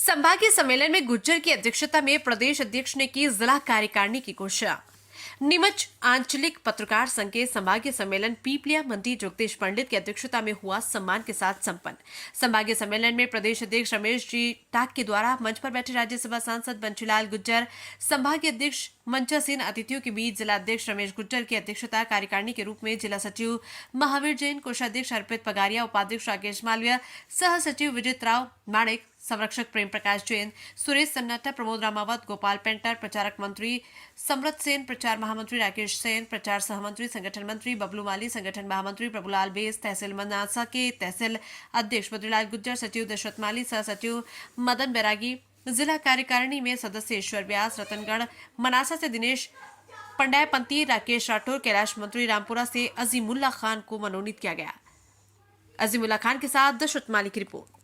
संभागीय सम्मेलन में गुज्जर की अध्यक्षता में प्रदेश अध्यक्ष ने की जिला कार्यकारिणी की घोषणा। नीमच आंचलिक पत्रकार संघ के संभागीय सम्मेलन पीपलिया मंडी जगदीश पंडित की अध्यक्षता में हुआ सम्मान के साथ संपन्न। संभागीय सम्मेलन में प्रदेश अध्यक्ष रमेश जी टाक के द्वारा मंच पर बैठे राज्यसभा सांसद बंशीलाल गुज्जर, संभागीय अध्यक्ष मंचा सेन, अतिथियों के बीच जिला अध्यक्ष रमेश गुज्जर की अध्यक्षता कार्यकारिणी के रूप में जिला सचिव महावीर जैन, कोषाध्यक्ष अर्पित पगारिया, उपाध्यक्ष राकेश मालवीय, सह सचिव विजित राव माणिक, संरक्षक प्रेम प्रकाश जैन, सुरेश सन्नाटा, प्रमोद रामावत, गोपाल पेंटर, प्रचारक मंत्री समृत सेन, प्रचार महामंत्री राकेश सेन, प्रचार सहमंत्री संगठन मंत्री बबलू माली, संगठन महामंत्री प्रभुलाल बेस, तहसील मनासा के तहसील अध्यक्ष बद्रीलाल गुज्जर, सचिव दशरथ माली, सह सचिव मदन बैरागी, जिला कार्यकारिणी में सदस्य ईश्वर व्यास, रतनगढ़ मनासा से दिनेश पंड्यापंती, राकेश राठौर, कैलाश मंत्री रामपुरा से अजीमुल्ला खान को मनोनीत किया गया। अजीमुल्ला खान के साथ दशरथ माली की रिपोर्ट।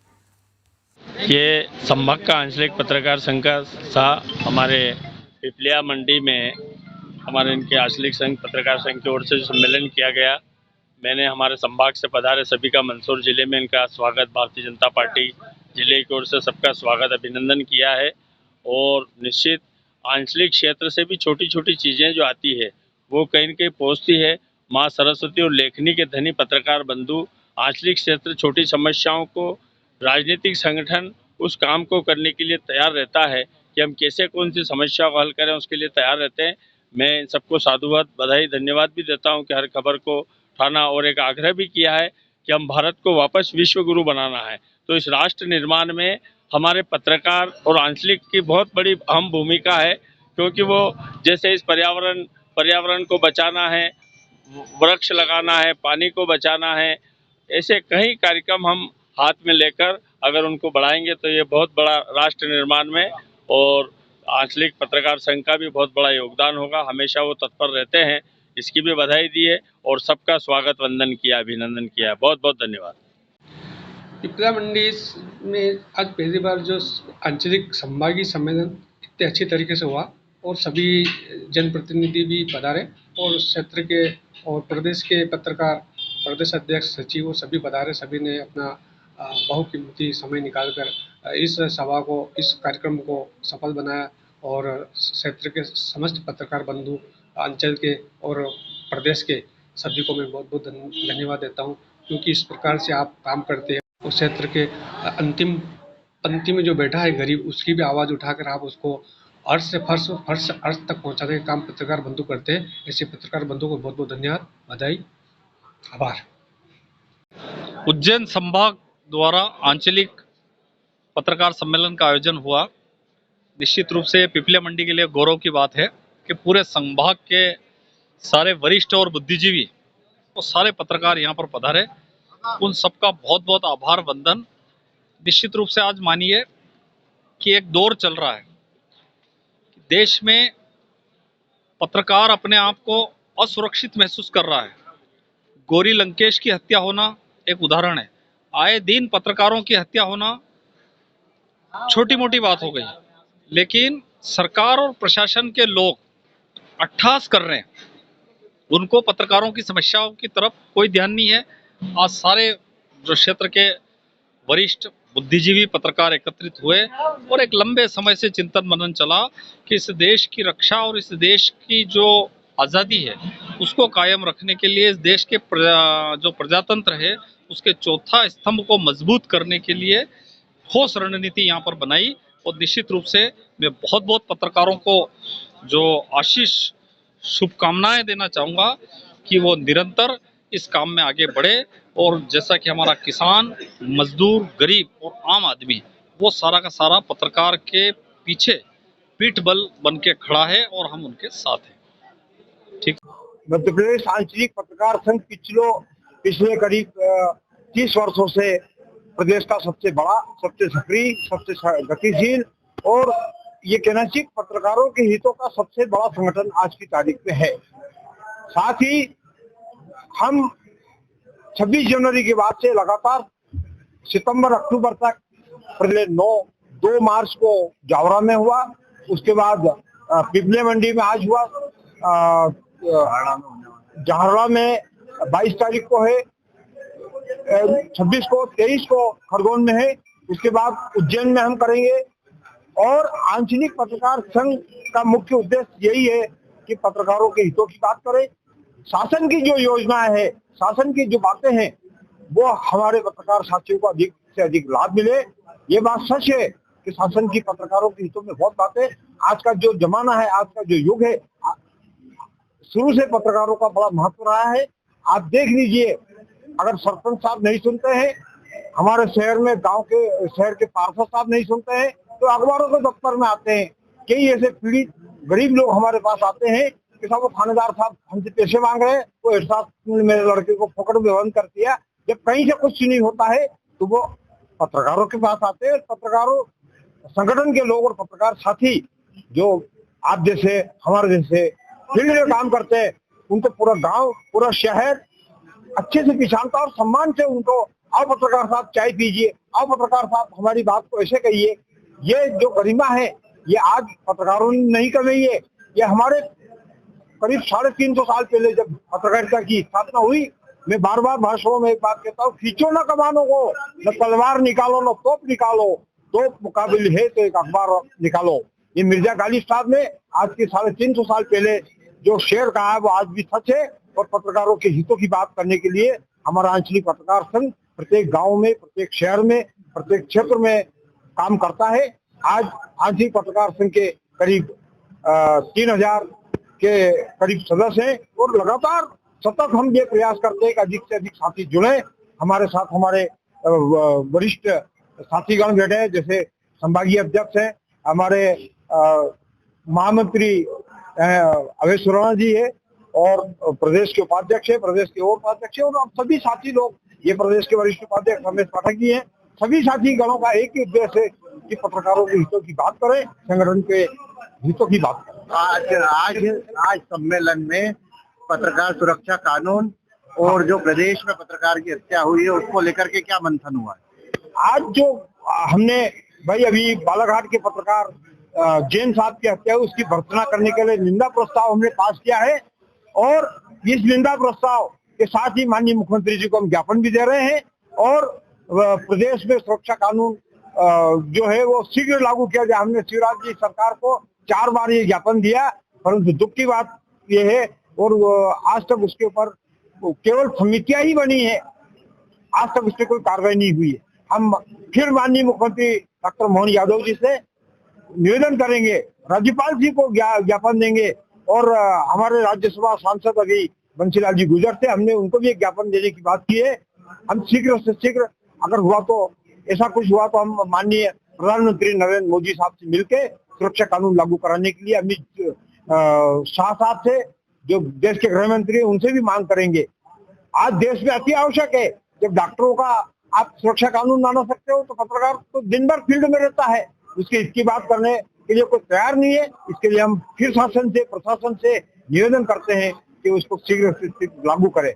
ये संभाग का आंचलिक पत्रकार संघ का हमारे पिपलिया मंडी में हमारे इनके आंचलिक संघ पत्रकार संघ की ओर से जो सम्मेलन किया गया, मैंने हमारे संभाग से पधारे सभी का मंदसौर जिले में इनका स्वागत, भारतीय जनता पार्टी जिले की ओर से सबका स्वागत अभिनंदन किया है। और निश्चित आंचलिक क्षेत्र से भी छोटी छोटी चीज़ें जो आती है वो कहीं न कहीं पहुँचती है। माँ सरस्वती और लेखनी के धनी पत्रकार बंधु आंचलिक क्षेत्र छोटी समस्याओं को राजनीतिक संगठन उस काम को करने के लिए तैयार रहता है कि हम कैसे कौन सी समस्या को हल करें, उसके लिए तैयार रहते हैं। मैं सबको साधुवाद, बधाई, धन्यवाद भी देता हूं कि हर खबर को उठाना, और एक आग्रह भी किया है कि हम भारत को वापस विश्व गुरु बनाना है। तो इस राष्ट्र निर्माण में हमारे पत्रकार और आंचलिक की बहुत बड़ी अहम भूमिका है, क्योंकि वो जैसे इस पर्यावरण को बचाना है, वृक्ष लगाना है, पानी को बचाना है, ऐसे कई कार्यक्रम हम हाथ में लेकर अगर उनको बढ़ाएंगे तो ये बहुत बड़ा राष्ट्र निर्माण में और आंचलिक पत्रकार संघ का भी बहुत बड़ा योगदान होगा। हमेशा वो तत्पर रहते हैं, इसकी भी बधाई दी है और सबका स्वागत, वंदन किया, अभिनंदन किया। बहुत बहुत धन्यवाद। पिपलिया मंडी में आज पहली बार जो आंचलिक संभागीय सम्मेलन इतने अच्छी तरीके से हुआ और सभी जनप्रतिनिधि भी पधारे और क्षेत्र के और प्रदेश के पत्रकार, प्रदेश अध्यक्ष, सचिव सभी पधारे। सभी ने अपना बहुकीमती समय निकालकर इस सभा को, इस कार्यक्रम को सफल बनाया और क्षेत्र के समस्त पत्रकार बंधु, अंचल के और प्रदेश के सभी को मैं बहुत बहुत धन्यवाद देता हूं, क्योंकि इस प्रकार से आप काम करते हैं और क्षेत्र के अंतिम पंक्ति में जो बैठा है गरीब, उसकी भी आवाज़ उठाकर आप उसको अर्थ से फर्श अर्थ तक पहुंचाने का काम पत्रकार बंधु करते हैं। ऐसे पत्रकार बंधु को बहुत बहुत धन्यवाद, बधाई, आभार। उज्जैन संभाग द्वारा आंचलिक पत्रकार सम्मेलन का आयोजन हुआ। निश्चित रूप से पिपलिया मंडी के लिए गौरव की बात है कि पूरे संभाग के सारे वरिष्ठ और बुद्धिजीवी और सारे पत्रकार यहाँ पर पधारे। उन सबका बहुत बहुत आभार, वंदन। निश्चित रूप से आज मानिए कि एक दौर चल रहा है, देश में पत्रकार अपने आप को असुरक्षित महसूस कर रहा है। गौरी लंकेश की हत्या होना एक उदाहरण है। आए दिन पत्रकारों की हत्या होना छोटी मोटी बात हो गई, लेकिन सरकार और प्रशासन के लोग अट्ठास कर रहे हैं, उनको पत्रकारों की समस्याओं की तरफ कोई ध्यान नहीं है। आज सारे जो क्षेत्र के वरिष्ठ बुद्धिजीवी पत्रकार एकत्रित हुए और एक लंबे समय से चिंतन मनन चला कि इस देश की रक्षा और इस देश की जो आज़ादी है उसको कायम रखने के लिए, इस देश के जो प्रजातंत्र है उसके चौथा स्तंभ को मजबूत करने के लिए ठोस रणनीति यहाँ पर बनाई। और निश्चित रूप से मैं बहुत बहुत पत्रकारों को जो आशीष, शुभकामनाएं देना चाहूँगा कि वो निरंतर इस काम में आगे बढ़े और जैसा कि हमारा किसान, मजदूर, गरीब और आम आदमी वो सारा का सारा पत्रकार के पीछे पीठ बल बन के खड़ा है और हम उनके साथ हैं। ठीक। मध्य प्रदेश आंचलिक पत्रकार संघ पिछले करीब 30 वर्षों से प्रदेश का सबसे बड़ा, सबसे सक्रिय, सबसे गतिशील और ये कहना चाहिए पत्रकारों के हितों का सबसे बड़ा संगठन आज की तारीख में है। साथ ही हम 26 जनवरी के बाद से लगातार सितंबर अक्टूबर तक, पहले 2 मार्च को जावरा में हुआ, उसके बाद पिपलिया मंडी में आज हुआ, जहाड़ा में 22 तारीख को है, 26 को, 23 को खरगोन में है, उसके बाद उज्जैन में हम करेंगे, और आंचलिक पत्रकार संघ का मुख्य उद्देश्य यही है कि पत्रकारों के हितों की बात करें। शासन की जो योजनाएं है, शासन की जो बातें हैं, वो हमारे पत्रकार साथियों को अधिक से अधिक लाभ मिले। ये बात सच है कि शासन की पत्रकारों के हितों में बहुत बातें। आज का जो जमाना है, आज का जो युग है, शुरू से पत्रकारों का बड़ा महत्व रहा है। आप देख लीजिए, अगर सरपंच साहब नहीं सुनते हैं, हमारे शहर में शहर के पार्षद साहब नहीं सुनते हैं, तो अखबारों के दफ्तर में आते हैं। कई ऐसे पीड़ित गरीब लोग हमारे पास आते हैं कि साहब वो थानेदार साहब हमसे पैसे मांग रहे हैं, वो हेड साहब ने मेरे लड़के को फोकट में बंद कर दिया। जब कहीं से कुछ नहीं होता है तो वो पत्रकारों के पास आते हैं। पत्रकारों संगठन के लोग और पत्रकार साथी जो आप जैसे हमारे जैसे फील्ड में काम करते हैं, उनको पूरा गांव पूरा शहर अच्छे से पहचानता और सम्मान से उनको, आओ पत्रकार साहब चाय पीजिए, आओ पत्रकार साहब हमारी बात को ऐसे कहिए। ये जो गरिमा है, ये आज पत्रकारों ने नहीं कमाई है। ये हमारे करीब 350 साल पहले जब पत्रकारिता की स्थापना हुई, मैं बार बार भाषणों में एक बात कहता हूँ, खींचो ना कमानों को, न तलवार निकालो न तोप निकालो, तोप मुकाबिल है तो एक अखबार निकालो। ये मिर्जा गालिब साहब ने आज के 350 साल पहले जो शेर कहा है वो आज भी सच है। और पत्रकारों के हितों की बात करने के लिए हमारा आंचलिक पत्रकार संघ प्रत्येक गांव में, प्रत्येक शहर में, प्रत्येक क्षेत्र में काम करता है। आज आंचलिक पत्रकार संघ के करीब 3000 के करीब सदस्य हैं और लगातार सतत हम ये प्रयास करते हैं कि अधिक से अधिक साथी जुड़े हमारे साथ। हमारे वरिष्ठ साथीगण बैठे हैं, जैसे संभागीय अध्यक्ष हैं हमारे महामंत्री अवैध सुराणा जी है, और प्रदेश के उपाध्यक्ष है, प्रदेश के और उपाध्यक्ष है, और अब सभी साथी लोग, ये प्रदेश के वरिष्ठ उपाध्यक्ष रमेश पाठक जी हैं। सभी साथी गणों का एक ही उद्देश्य है कि पत्रकारों के हितों की बात करें, संगठन के हितों की बात करें। आज सम्मेलन में पत्रकार सुरक्षा कानून और जो प्रदेश में पत्रकार की हत्या हुई है उसको लेकर के क्या मंथन हुआ है? आज जो हमने भाई अभी बालाघाट के पत्रकार जैन साहब की हत्या हुई, उसकी भर्त्सना करने के लिए निंदा प्रस्ताव हमने पास किया है, और इस निंदा प्रस्ताव के साथ ही माननीय मुख्यमंत्री जी को हम ज्ञापन भी दे रहे हैं। और प्रदेश में सुरक्षा कानून जो है वो शीघ्र लागू किया जाए। हमने शिवराज जी सरकार को 4 बार ये ज्ञापन दिया, परंतु दुख की बात ये है, और आज तक उसके ऊपर केवल समितियां ही बनी है, आज तक उस पर कोई कार्रवाई नहीं हुई है। हम फिर माननीय मुख्यमंत्री डॉक्टर मोहन यादव जी से निवेदन करेंगे, राज्यपाल जी को ज्ञापन देंगे, और हमारे राज्यसभा सांसद अभी बंसीलाल जी गुजर थे, हमने उनको भी एक ज्ञापन देने की बात की है। हम शीघ्र से शीघ्र अगर हुआ तो, ऐसा कुछ हुआ तो हम माननीय प्रधानमंत्री नरेंद्र मोदी साहब से मिलकर सुरक्षा कानून लागू कराने के लिए अमित शाह साहब से, जो देश के गृह मंत्री हैं, उनसे भी मांग करेंगे। आज देश में अति आवश्यक है। जब डॉक्टरों का आप सुरक्षा कानून माना सकते हो, तो पत्रकार तो दिन भर फील्ड में रहता है, इसकी बात करने के लिए कोई तैयार नहीं है। इसके लिए हम फिर शासन से, प्रशासन से निवेदन करते हैं कि उसको शीघ्र से शीघ्र लागू करें।